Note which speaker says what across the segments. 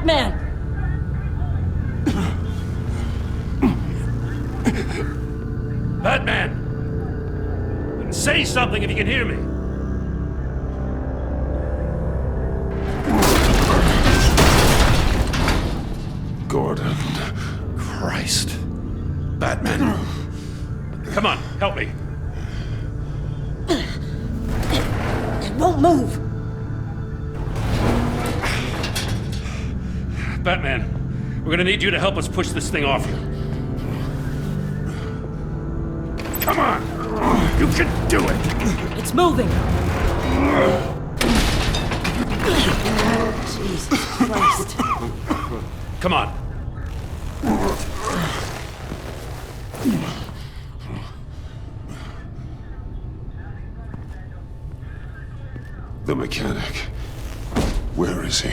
Speaker 1: Batman!
Speaker 2: Batman! Say something if you can hear me!
Speaker 3: Gordon.
Speaker 2: Christ. Batman. Come on, help me.
Speaker 1: It won't move!
Speaker 2: Batman, we're gonna need you to help us push this thing off you. Come on! You can do it!
Speaker 1: It's moving! Jesus Christ.
Speaker 2: Come on.
Speaker 3: The mechanic. Where is he?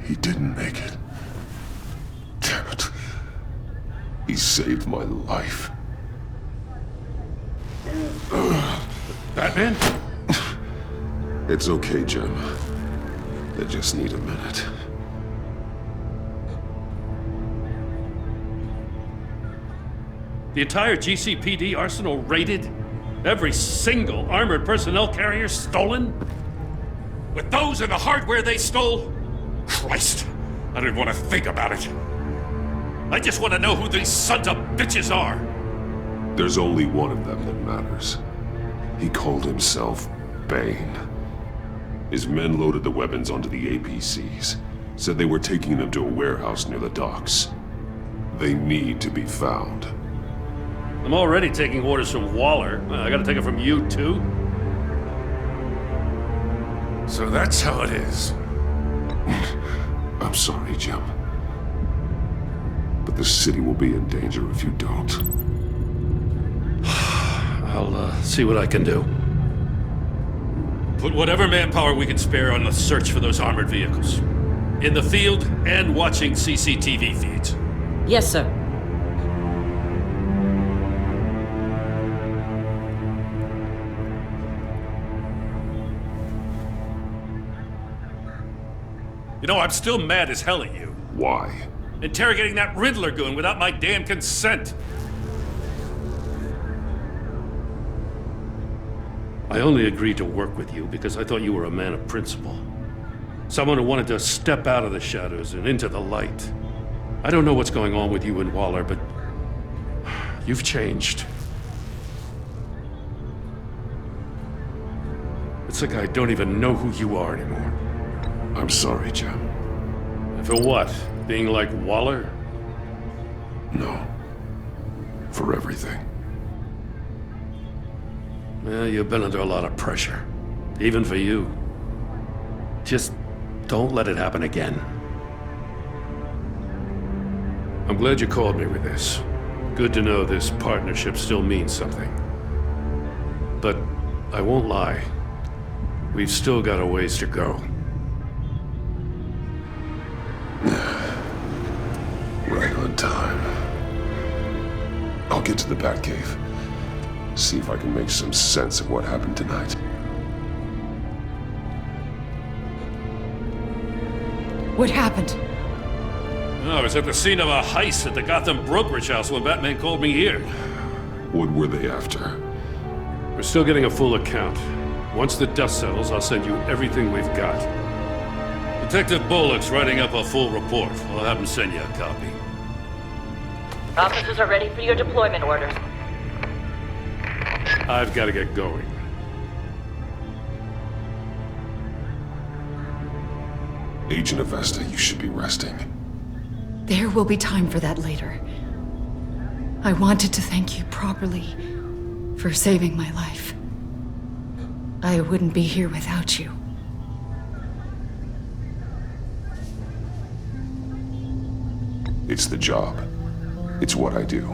Speaker 3: He didn't make it. Damn it. He saved my life.
Speaker 2: Batman?
Speaker 3: It's okay, Jim. I just need a minute.
Speaker 2: The entire GCPD arsenal raided? Every single armored personnel carrier stolen? With those and the hardware they stole? Christ, I don't even want to think about it. I just want to know who these sons of bitches are.
Speaker 3: There's only one of them that matters. He called himself Bane. His men loaded the weapons onto the APCs, said they were taking them to a warehouse near the docks. They need to be found.
Speaker 2: I'm already taking orders from Waller. I gotta take it from you, too? So that's how it is.
Speaker 3: I'm sorry, Jim. But the city will be in danger if you don't.
Speaker 2: I'll see what I can do. Put whatever manpower we can spare on the search for those armored vehicles. In the field and watching CCTV feeds.
Speaker 1: Yes, sir.
Speaker 2: You know, I'm still mad as hell at you.
Speaker 3: Why?
Speaker 2: Interrogating that Riddler goon without my damn consent. I only agreed to work with you because I thought you were a man of principle. Someone who wanted to step out of the shadows and into the light. I don't know what's going on with you and Waller, but you've changed. It's like I don't even know who you are anymore.
Speaker 3: I'm sorry, Jim.
Speaker 2: And for what? Being like Waller?
Speaker 3: No. For everything.
Speaker 2: Well, you've been under a lot of pressure. Even for you. Just don't let it happen again. I'm glad you called me with this. Good to know this partnership still means something. But I won't lie. We've still got a ways to go.
Speaker 3: Right on time. I'll get to the Batcave. See if I can make some sense of what happened tonight.
Speaker 1: What happened?
Speaker 2: I was at the scene of a heist at the Gotham brokerage house when Batman called me here.
Speaker 3: What were they after?
Speaker 2: We're still getting a full account. Once the dust settles, I'll send you everything we've got. Detective Bullock's writing up a full report. I'll have him send you a copy.
Speaker 1: Officers are ready for your deployment orders.
Speaker 2: I've got to get going.
Speaker 3: Agent Avesta, you should be resting.
Speaker 4: There will be time for that later. I wanted to thank you properly for saving my life. I wouldn't be here without you.
Speaker 3: It's the job. It's what I do.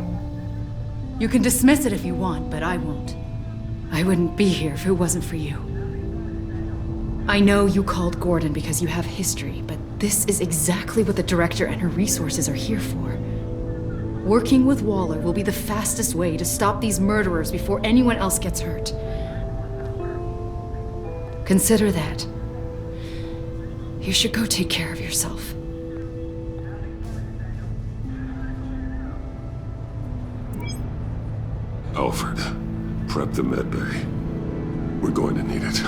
Speaker 4: You can dismiss it if you want, but I won't. I wouldn't be here if it wasn't for you. I know you called Gordon because you have history, but this is exactly what the Director and her resources are here for. Working with Waller will be the fastest way to stop these murderers before anyone else gets hurt. Consider that You should go take care of yourself.
Speaker 3: Alfred, prep the med bay. We're going to need it.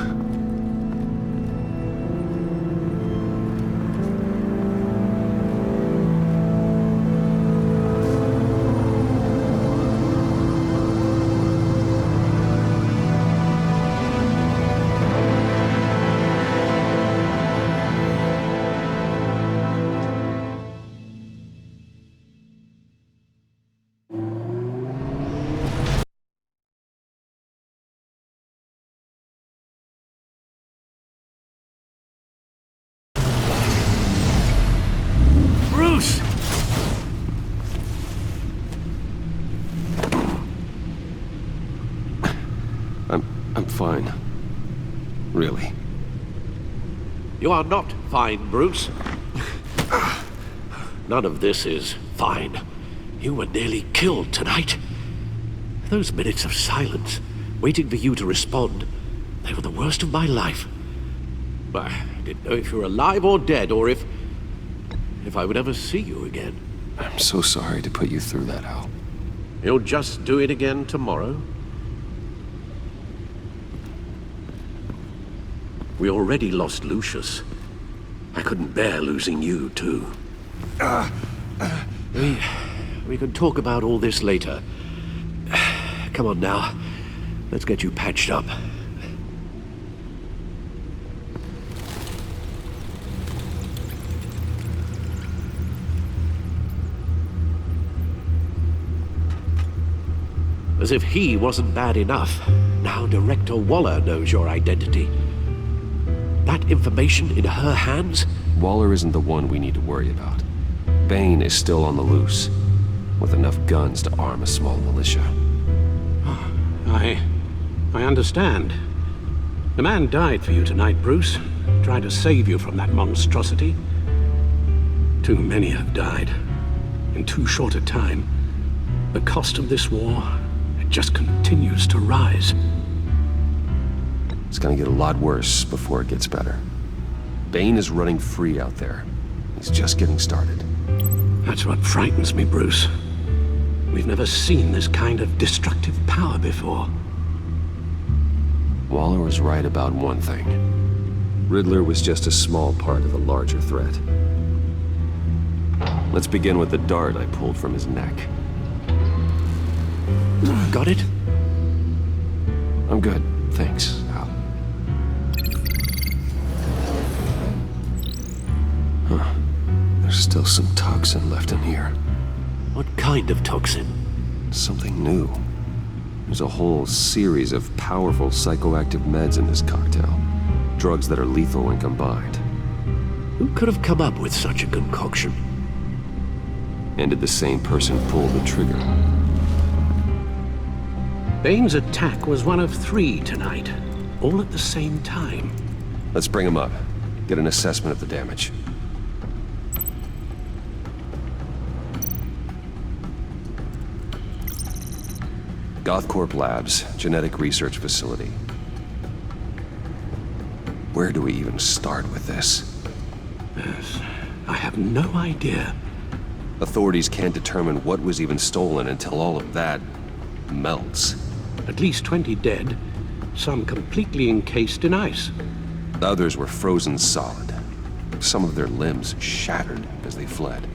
Speaker 2: Bruce!
Speaker 5: I'm fine. Really.
Speaker 6: You are not fine, Bruce. None of this is fine. You were nearly killed tonight. Those minutes of silence, waiting for you to respond, they were the worst of my life. I didn't know if you were alive or dead, or if I would ever see you again.
Speaker 5: I'm so sorry to put you through that, Al.
Speaker 6: You'll just do it again tomorrow? We already lost Lucius. I couldn't bear losing you, too. We can talk about all this later. Come on now. Let's get you patched up. As if he wasn't bad enough, now Director Waller knows your identity. That information in her hands?
Speaker 5: Waller isn't the one we need to worry about. Bane is still on the loose, with enough guns to arm a small militia.
Speaker 6: I understand. The man died for you tonight, Bruce. Tried to save you from that monstrosity. Too many have died. In too short a time. The cost of this war, it just continues to rise.
Speaker 5: It's gonna get a lot worse before it gets better. Bane is running free out there. He's just getting started.
Speaker 6: That's what frightens me, Bruce. We've never seen this kind of destructive power before.
Speaker 5: Waller was right about one thing. Riddler was just a small part of the larger threat. Let's begin with the dart I pulled from his neck.
Speaker 6: Got it?
Speaker 5: I'm good, thanks, Al. Huh. There's still some toxin left in here.
Speaker 6: What kind of toxin?
Speaker 5: Something new. There's a whole series of powerful psychoactive meds in this cocktail. Drugs that are lethal when combined.
Speaker 6: Who could have come up with such a concoction?
Speaker 5: And did the same person pull the trigger?
Speaker 6: Bane's attack was one of 3 tonight, all at the same time.
Speaker 5: Let's bring him up. Get an assessment of the damage. Gothcorp Labs, genetic research facility. Where do we even start with this?
Speaker 6: Yes, I have no idea.
Speaker 5: Authorities can't determine what was even stolen until all of that melts.
Speaker 6: At least 20 dead, some completely encased in ice.
Speaker 5: Others were frozen solid. Some of their limbs shattered as they fled.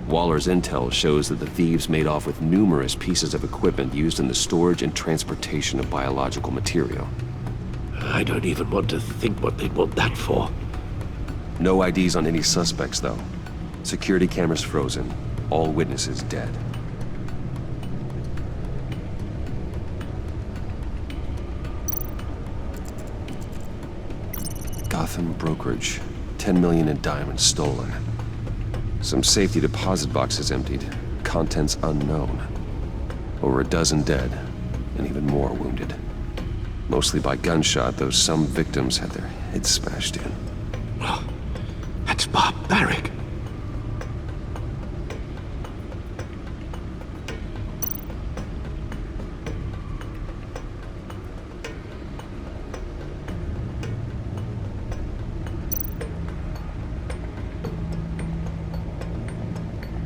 Speaker 5: Waller's intel shows that the thieves made off with numerous pieces of equipment used in the storage and transportation of biological material.
Speaker 6: I don't even want to think what they'd want that for.
Speaker 5: No IDs on any suspects, though. Security cameras frozen. All witnesses dead. Gotham brokerage. 10 million in diamonds stolen. Some safety deposit boxes emptied. Contents unknown. Over a dozen dead, and even more wounded. Mostly by gunshot, though some victims had their heads smashed in.
Speaker 6: Oh, that's barbaric.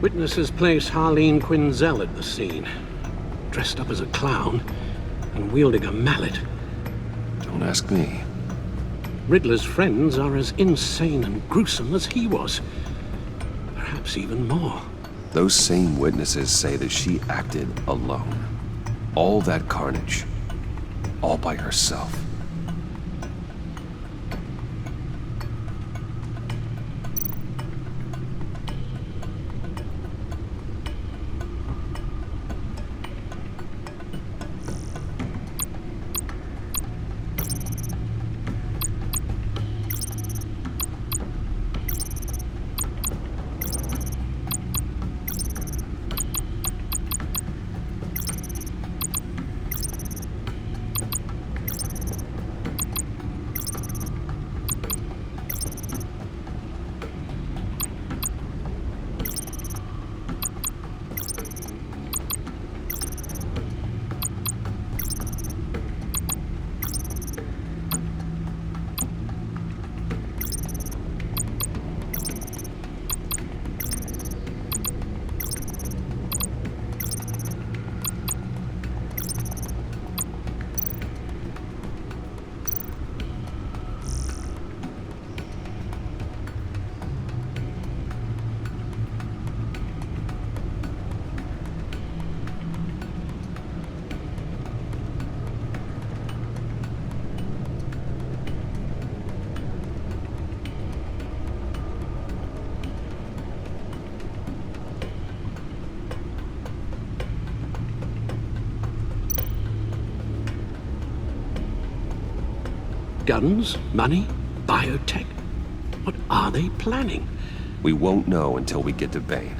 Speaker 6: Witnesses place Harleen Quinzel at the scene, dressed up as a clown and wielding a mallet.
Speaker 5: Don't ask me.
Speaker 6: Riddler's friends are as insane and gruesome as he was. Perhaps even more.
Speaker 5: Those same witnesses say that she acted alone. All that carnage. All by herself.
Speaker 6: Guns? Money? Biotech? What are they planning?
Speaker 5: We won't know until we get to Bane.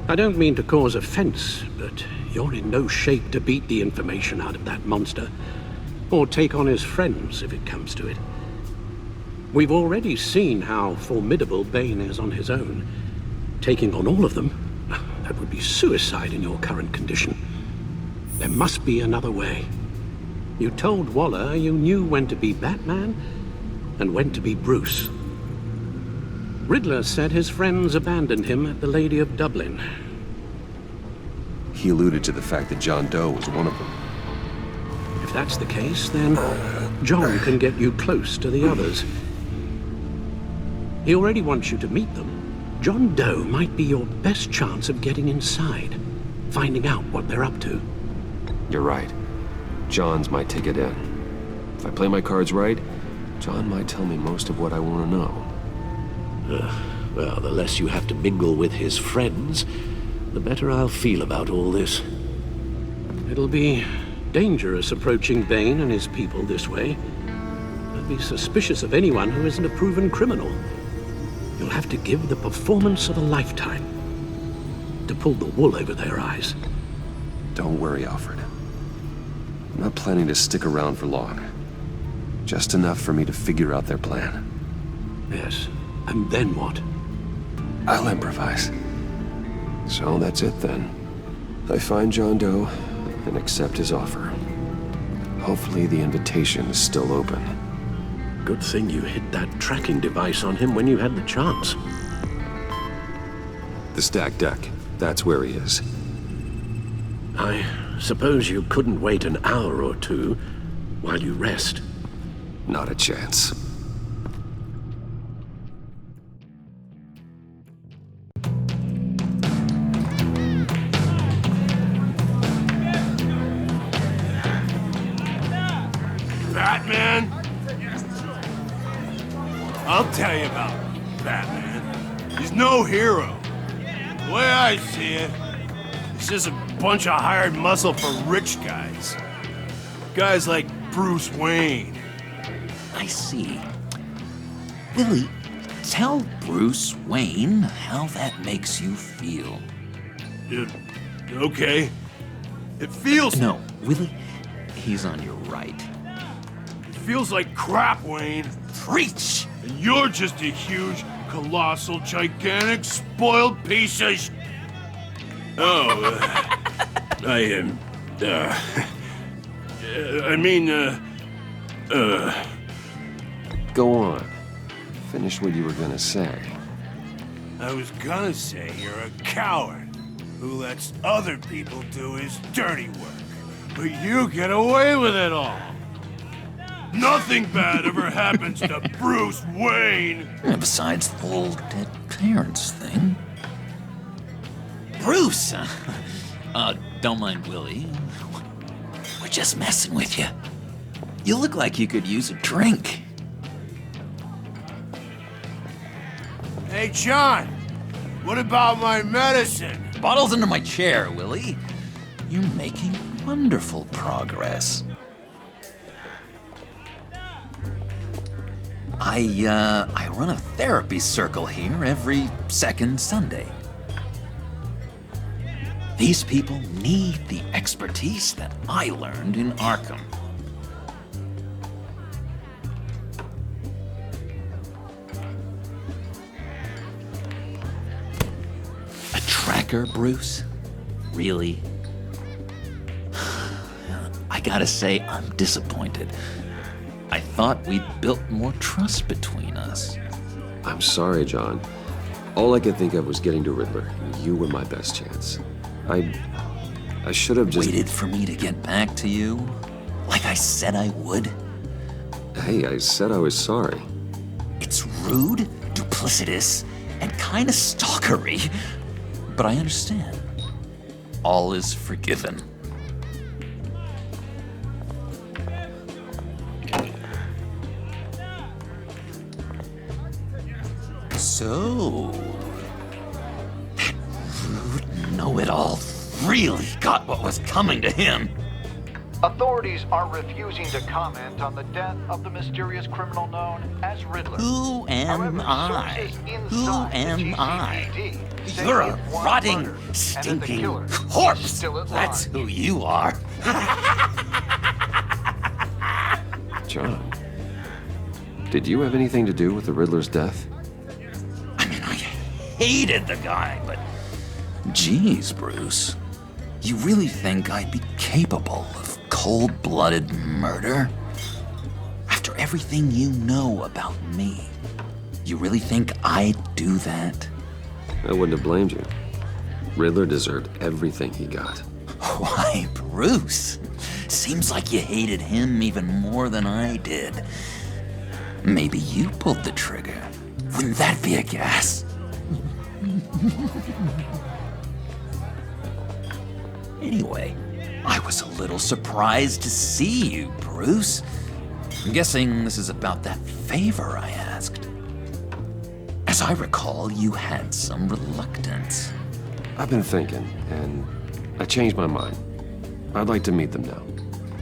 Speaker 6: I don't mean to cause offense, but you're in no shape to beat the information out of that monster. Or take on his friends, if it comes to it. We've already seen how formidable Bane is on his own. Taking on all of them, that would be suicide in your current condition. There must be another way. You told Waller you knew when to be Batman and when to be Bruce. Riddler said his friends abandoned him at the Lady of Dublin.
Speaker 5: He alluded to the fact that John Doe was one of them.
Speaker 6: If that's the case, then John can get you close to the others. He already wants you to meet them. John Doe might be your best chance of getting inside, finding out what they're up to.
Speaker 5: You're right. John's my ticket in. If I play my cards right, John might tell me most of what I want to know.
Speaker 6: Well, the less you have to mingle with his friends, the better I'll feel about all this. It'll be dangerous approaching Bane and his people this way. I'd be suspicious of anyone who isn't a proven criminal. You'll have to give the performance of a lifetime to pull the wool over their eyes.
Speaker 5: Don't worry, Alfred. I'm not planning to stick around for long. Just enough for me to figure out their plan.
Speaker 6: Yes, and then what?
Speaker 5: I'll improvise. So that's it then. I find John Doe and accept his offer. Hopefully the invitation is still open.
Speaker 6: Good thing you hit that tracking device on him when you had the chance.
Speaker 5: The stacked deck. That's where he is.
Speaker 6: I suppose you couldn't wait an hour or two while you rest.
Speaker 5: Not a chance.
Speaker 7: Batman? I'll tell you about Batman. He's no hero. The way I see it, he's just a bunch of hired muscle for rich guys. Guys like Bruce Wayne.
Speaker 8: I see. Willie, tell Bruce Wayne how that makes you feel.
Speaker 7: Okay. It feels...
Speaker 8: No, Willie, he's on your right.
Speaker 7: It feels like crap, Wayne.
Speaker 8: Preach!
Speaker 7: And you're just a huge, colossal, gigantic, spoiled piece of sh... Oh, I am...
Speaker 5: Go on. Finish what you were gonna say.
Speaker 7: I was gonna say you're a coward who lets other people do his dirty work. But you get away with it all. Nothing bad ever happens to Bruce Wayne.
Speaker 8: And besides the whole dead parents thing. Bruce! Don't mind Willie. We're just messing with you. You look like you could use a drink.
Speaker 7: Hey, John, what about my medicine?
Speaker 8: The bottle's under my chair, Willie. You're making wonderful progress. I run a therapy circle here every second Sunday. These people need the expertise that I learned in Arkham. A tracker, Bruce? Really? I gotta say, I'm disappointed. I thought we'd built more trust between us.
Speaker 5: I'm sorry, John. All I could think of was getting to Riddler. You were my best chance. I should have just...
Speaker 8: Waited for me to get back to you? Like I said I would?
Speaker 5: Hey, I said I was sorry.
Speaker 8: It's rude, duplicitous, and kinda stalkery. But I understand. All is forgiven. So, that rude know-it-all really got what was coming to him.
Speaker 9: Authorities are refusing to comment on the death of the mysterious criminal known as Riddler.
Speaker 8: Who am
Speaker 9: However,
Speaker 8: I?
Speaker 9: sources
Speaker 8: Who
Speaker 9: inside the
Speaker 8: am I?
Speaker 9: GCPD say
Speaker 8: You're a
Speaker 9: it was
Speaker 8: rotting,
Speaker 9: murdered, and that the
Speaker 8: stinking
Speaker 9: killer is
Speaker 8: corpse.
Speaker 9: still at
Speaker 8: That's
Speaker 9: large.
Speaker 8: who you are.
Speaker 5: John, did you have anything to do with the Riddler's death?
Speaker 8: I mean, I hated the guy, but... Geez, Bruce. You really think I'd be capable of cold-blooded murder? After everything you know about me, you really think I'd do that?
Speaker 5: I wouldn't have blamed you. Riddler deserved everything he got.
Speaker 8: Why, Bruce? Seems like you hated him even more than I did. Maybe you pulled the trigger. Wouldn't that be a gas? Anyway, I was a little surprised to see you, Bruce. I'm guessing this is about that favor I asked. As I recall, you had some reluctance.
Speaker 5: I've been thinking, and I changed my mind. I'd like to meet them now.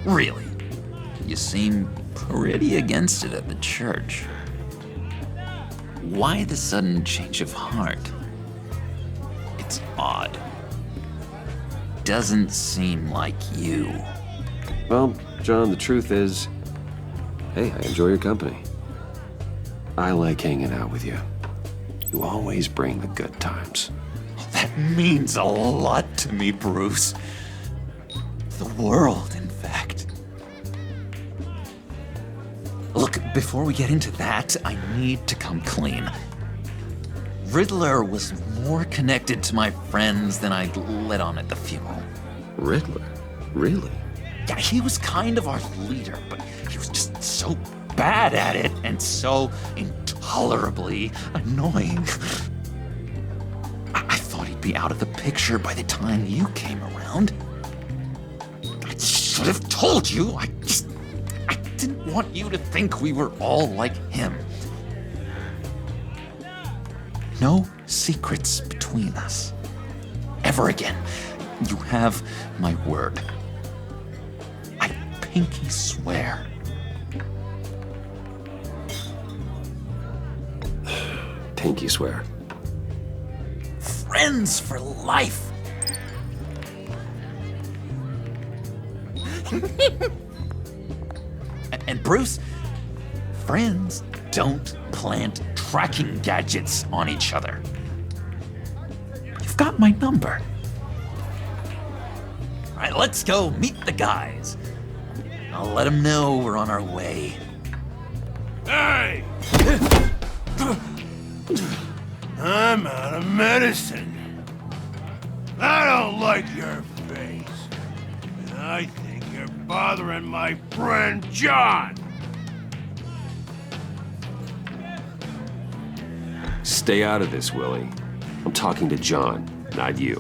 Speaker 8: Really? You seem pretty against it at the church. Why the sudden change of heart? It's odd. Doesn't seem like you.
Speaker 5: Well, John, the truth is, hey, I enjoy your company. I like hanging out with you. You always bring the good times.
Speaker 8: That means a lot to me, Bruce. The world, in fact. Look, before we get into that, I need to come clean. Riddler was more connected to my friends than I'd let on at the funeral.
Speaker 5: Riddler? Really?
Speaker 8: Yeah, he was kind of our leader, but he was just so bad at it and so intolerably annoying. I thought he'd be out of the picture by the time you came around. I should have told you. I didn't want you to think we were all like him. No secrets between us. Ever again. You have my word. I pinky swear.
Speaker 5: Pinky swear.
Speaker 8: Friends for life. And Bruce, friends don't plant tracking gadgets on each other. You've got my number. All right, let's go meet the guys. I'll let them know we're on our way.
Speaker 7: Hey! I'm out of medicine. I don't like your face. And I think you're bothering my friend John.
Speaker 5: Stay out of this, Willie. I'm talking to John, not you.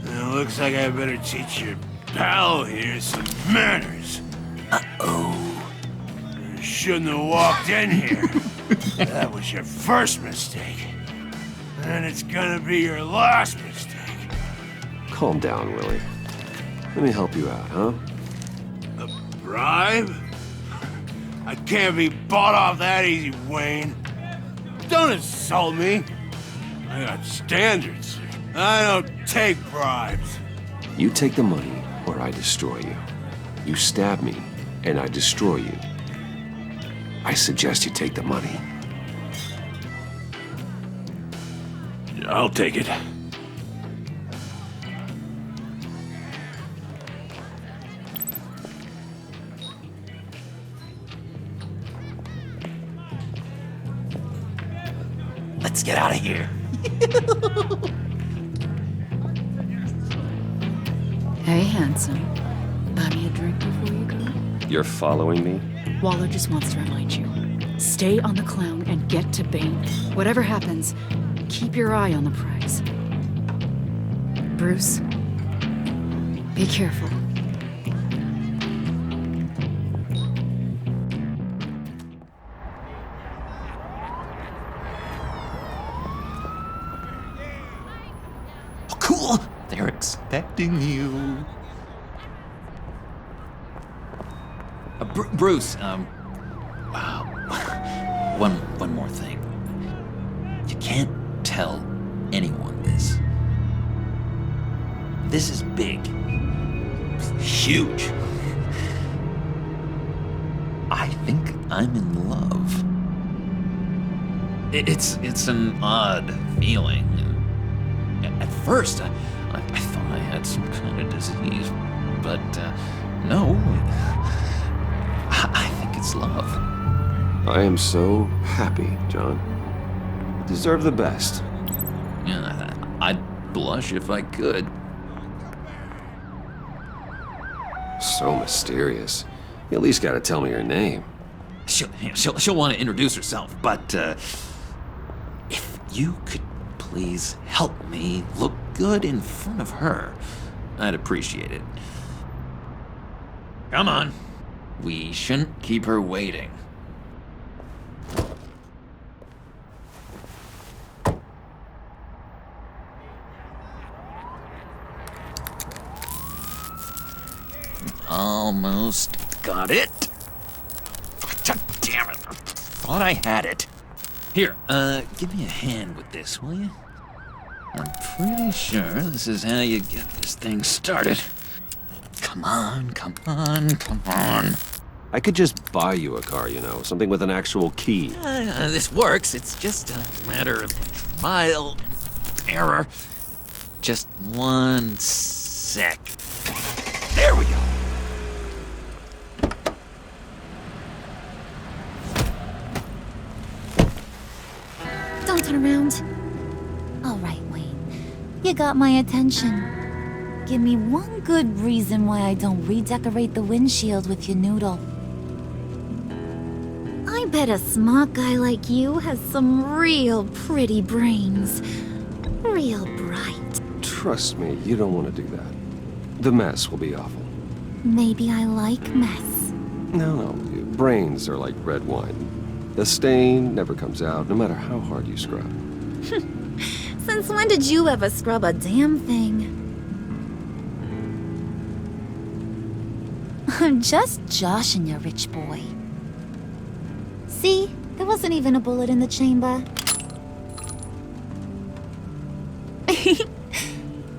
Speaker 7: It looks like I better teach your pal here some manners.
Speaker 8: Uh-oh.
Speaker 7: You shouldn't have walked in here. That was your first mistake. And it's gonna be your last mistake.
Speaker 5: Calm down, Willie. Let me help you out, huh?
Speaker 7: A bribe? I can't be bought off that easy, Wayne. Don't insult me. I got standards. I don't take bribes.
Speaker 5: You take the money, or I destroy you. You stab me, and I destroy you. I suggest you take the money.
Speaker 7: I'll take it.
Speaker 8: Let's get out of here.
Speaker 4: Hey, handsome. Buy me a drink before you go?
Speaker 5: You're following me?
Speaker 4: Waller just wants to remind you. Stay on the clown and get to Bane. Whatever happens, keep your eye on the prize. Bruce, be careful.
Speaker 8: Oh, cool. They're expecting you. Bruce, one more thing. You can't tell anyone this. This is big. Huge. I think I'm in love. It's an odd feeling. At first, I thought I had some kind of disease, but no. I think it's love.
Speaker 5: I am so happy, John. You deserve the best.
Speaker 8: Yeah, I'd blush if I could.
Speaker 5: So mysterious. You at least gotta tell me your name.
Speaker 8: She'll want to introduce herself, but if you could please help me look good in front of her, I'd appreciate it. Come on. We shouldn't keep her waiting. Almost got it. God damn it. I thought I had it. Here, give me a hand with this, will you? I'm pretty sure this is how you get this thing started. Come on, come on, come on.
Speaker 5: I could just buy you a car, you know, something with an actual key.
Speaker 8: This works. It's just a matter of trial and error. Just one sec. There we go.
Speaker 10: Don't turn around. All right, Wayne. You got my attention. Give me one good reason why I don't redecorate the windshield with your noodle. I bet a smart guy like you has some real pretty brains. Real bright.
Speaker 5: Trust me, you don't want to do that. The mess will be awful.
Speaker 10: Maybe I like mess.
Speaker 5: No, brains are like red wine. The stain never comes out, no matter how hard you scrub.
Speaker 10: Since when did you ever scrub a damn thing? I'm just joshing you, rich boy. See? There wasn't even a bullet in the chamber.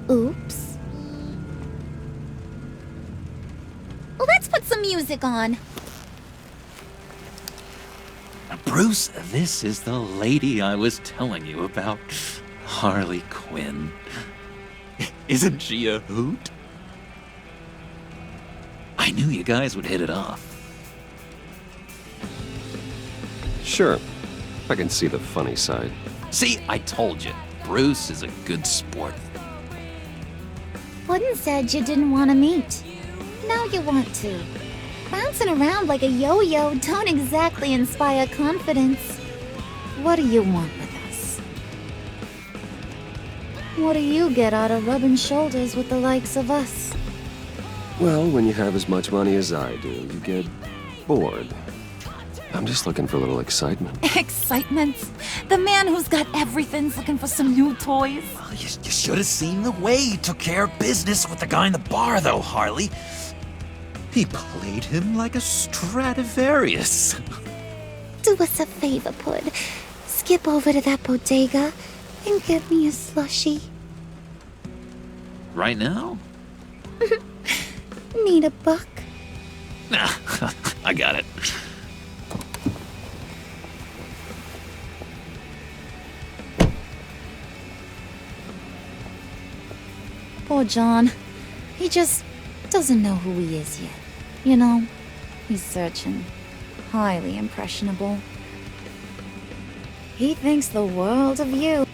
Speaker 10: Oops. Well, let's put some music on.
Speaker 8: Bruce, this is the lady I was telling you about. Harley Quinn. Isn't she a hoot? I knew you guys would hit it off.
Speaker 5: Sure, I can see the funny side.
Speaker 8: See, I told you. Bruce is a good sport.
Speaker 10: Wooden said you didn't want to meet. Now you want to. Bouncing around like a yo-yo don't exactly inspire confidence. What do you want with us? What do you get out of rubbing shoulders with the likes of us?
Speaker 5: Well, when you have as much money as I do, you get bored. I'm just looking for a little excitement.
Speaker 10: Excitement? The man who's got everything's looking for some new toys.
Speaker 8: Well, you should have seen the way he took care of business with the guy in the bar, though, Harley. He played him like a Stradivarius.
Speaker 10: Do us a favor, Pud. Skip over to that bodega and get me a slushie.
Speaker 8: Right now?
Speaker 10: Need a buck?
Speaker 8: Nah, I got it.
Speaker 10: Poor John. He just doesn't know who he is yet. You know, he's searching. Highly impressionable. He thinks the world of you.